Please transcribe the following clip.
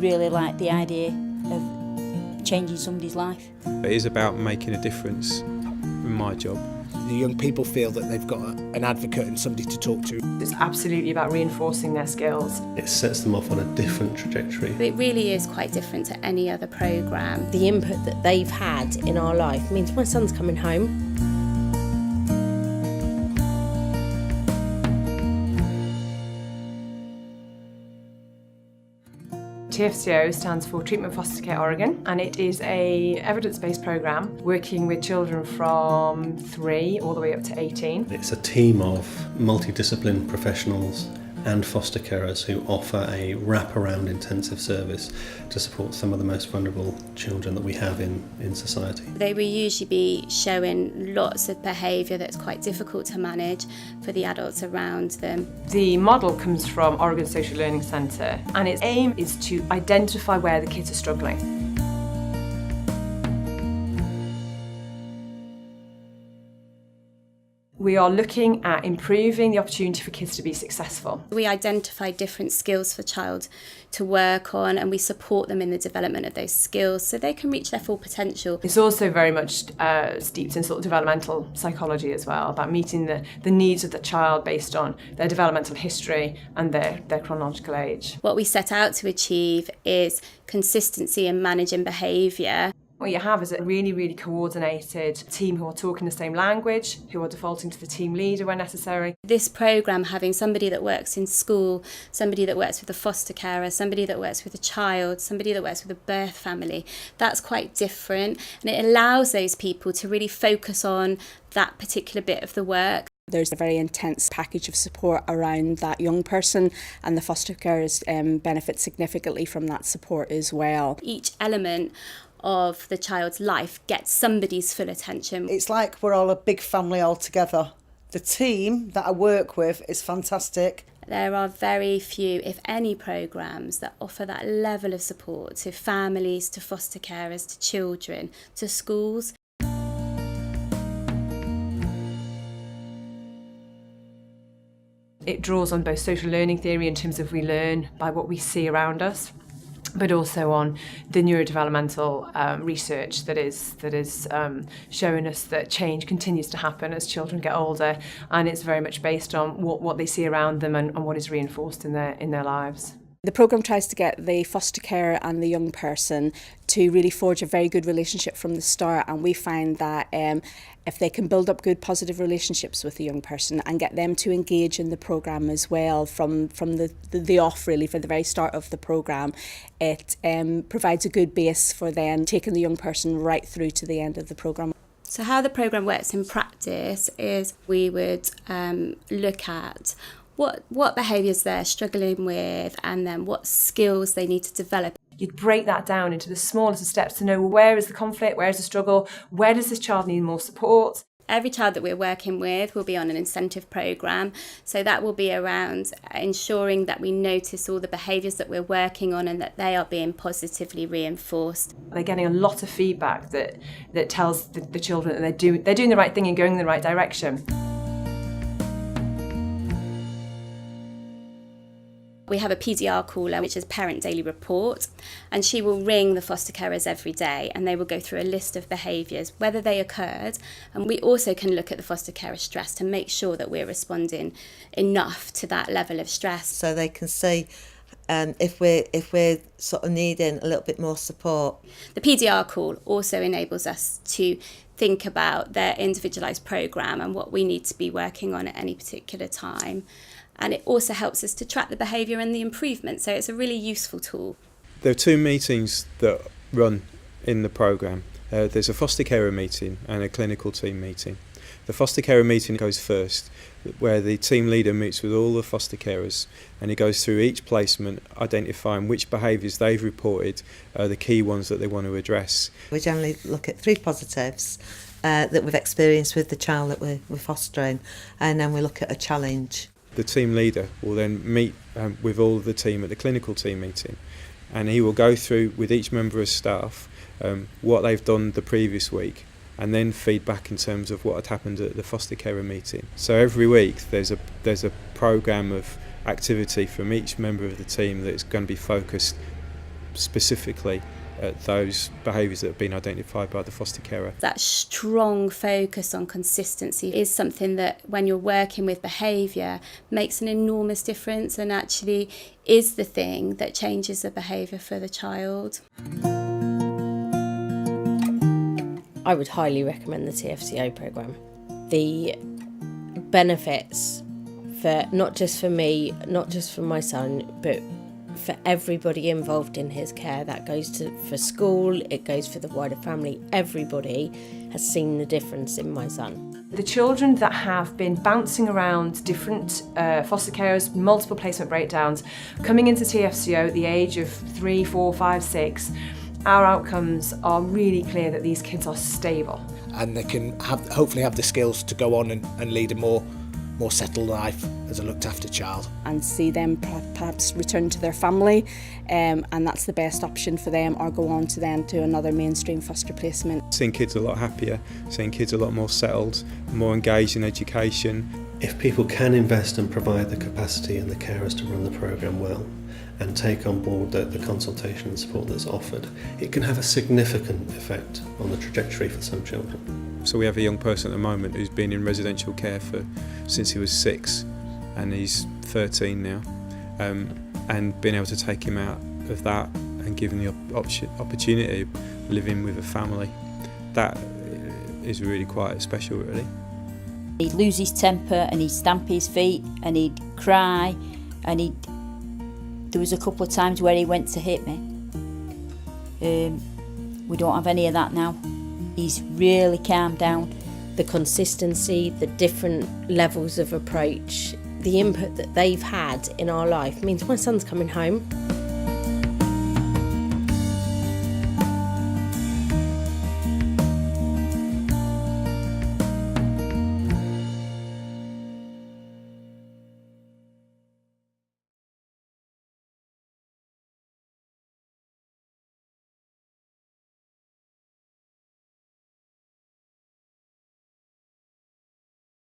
really like the idea of changing somebody's life. It is about making a difference in my job. The young people feel that they've got an advocate and somebody to talk to. It's absolutely about reinforcing their skills. It sets them off on a different trajectory. It really is quite different to any other programme. The input that they've had in our life means my son's coming home. TFCO stands for Treatment Foster Care Oregon, and it is a evidence-based programme working with children from 3 all the way up to 18. It's a team of multidisciplined professionals and foster carers who offer a wraparound intensive service to support some of the most vulnerable children that we have in society. They will usually be showing lots of behaviour that's quite difficult to manage for the adults around them. The model comes from Oregon Social Learning Centre, and its aim is to identify where the kids are struggling. We are looking at improving the opportunity for kids to be successful. We identify different skills for child to work on, and we support them in the development of those skills so they can reach their full potential. It's also very much steeped in sort of developmental psychology as well, about meeting the needs of the child based on their developmental history and their chronological age. What we set out to achieve is consistency in managing behaviour. What you have is a really, really coordinated team who are talking the same language, who are defaulting to the team leader where necessary. This programme, having somebody that works in school, somebody that works with a foster carer, somebody that works with a child, somebody that works with a birth family, that's quite different, and it allows those people to really focus on that particular bit of the work. There's a very intense package of support around that young person, and the foster carers benefit significantly from that support as well. Each element of the child's life gets somebody's full attention. It's like we're all a big family all together. The team that I work with is fantastic. There are very few, if any, programmes that offer that level of support to families, to foster carers, to children, to schools. It draws on both social learning theory in terms of we learn by what we see around us, but also on the neurodevelopmental research that is showing us that change continues to happen as children get older, and it's very much based on what they see around them and what is reinforced in their lives. The programme tries to get the foster carer and the young person to really forge a very good relationship from the start, and we find that if they can build up good positive relationships with the young person and get them to engage in the programme as well from the off, really, for the very start of the programme, it provides a good base for then taking the young person right through to the end of the programme. So how the programme works in practice is we would look at what behaviours they're struggling with, and then what skills they need to develop. You'd break that down into the smallest of steps to know, well, where is the conflict, where is the struggle, where does this child need more support? Every child that we're working with will be on an incentive programme, so that will be around ensuring that we notice all the behaviours that we're working on and that they are being positively reinforced. They're getting a lot of feedback that tells the children that they're doing the right thing and going in the right direction. We have a PDR caller, which is Parent Daily Report, and she will ring the foster carers every day, and they will go through a list of behaviours, whether they occurred, and we also can look at the foster carer stress to make sure that we're responding enough to that level of stress. So they can see if we're sort of needing a little bit more support. The PDR call also enables us to think about their individualised programme and what we need to be working on at any particular time. And it also helps us to track the behaviour and the improvement, so it's a really useful tool. There are 2 meetings that run in the programme. There's a foster carer meeting and a clinical team meeting. The foster carer meeting goes first, where the team leader meets with all the foster carers, and he goes through each placement, identifying which behaviours they've reported are the key ones that they want to address. We generally look at 3 positives that we've experienced with the child that we're fostering, and then we look at a challenge. The team leader will then meet with all of the team at the clinical team meeting, and he will go through with each member of staff what they've done the previous week, and then feedback in terms of what had happened at the foster carer meeting. So every week there's a programme of activity from each member of the team that's going to be focused specifically at those behaviours that have been identified by the foster carer. That strong focus on consistency is something that, when you're working with behaviour, makes an enormous difference and actually is the thing that changes the behaviour for the child. I would highly recommend the TFCO programme. The benefits for not just for me, not just for my son, but for everybody involved in his care. That goes for school, it goes for the wider family. Everybody has seen the difference in my son. The children that have been bouncing around different foster carers, multiple placement breakdowns, coming into TFCO at the age of 3, 4, 5, 6, our outcomes are really clear that these kids are stable. And they can hopefully have the skills to go on and lead a more settled life as a looked after child. And see them perhaps return to their family, and that's the best option for them, or go on to then to another mainstream foster placement. Seeing kids a lot happier, seeing kids a lot more settled, more engaged in education. If people can invest and provide the capacity and the carers to run the programme well, and take on board the consultation and support that's offered, it can have a significant effect on the trajectory for some children. So we have a young person at the moment who's been in residential care since he was 6, and he's 13 now, and being able to take him out of that and give him the opportunity of living with a family, that is really quite special, really. He'd lose his temper and he'd stamp his feet and he'd cry, and there was a couple of times where he went to hit me. We don't have any of that now. He's really calmed down. The consistency, the different levels of approach, the input that they've had in our life means my son's coming home.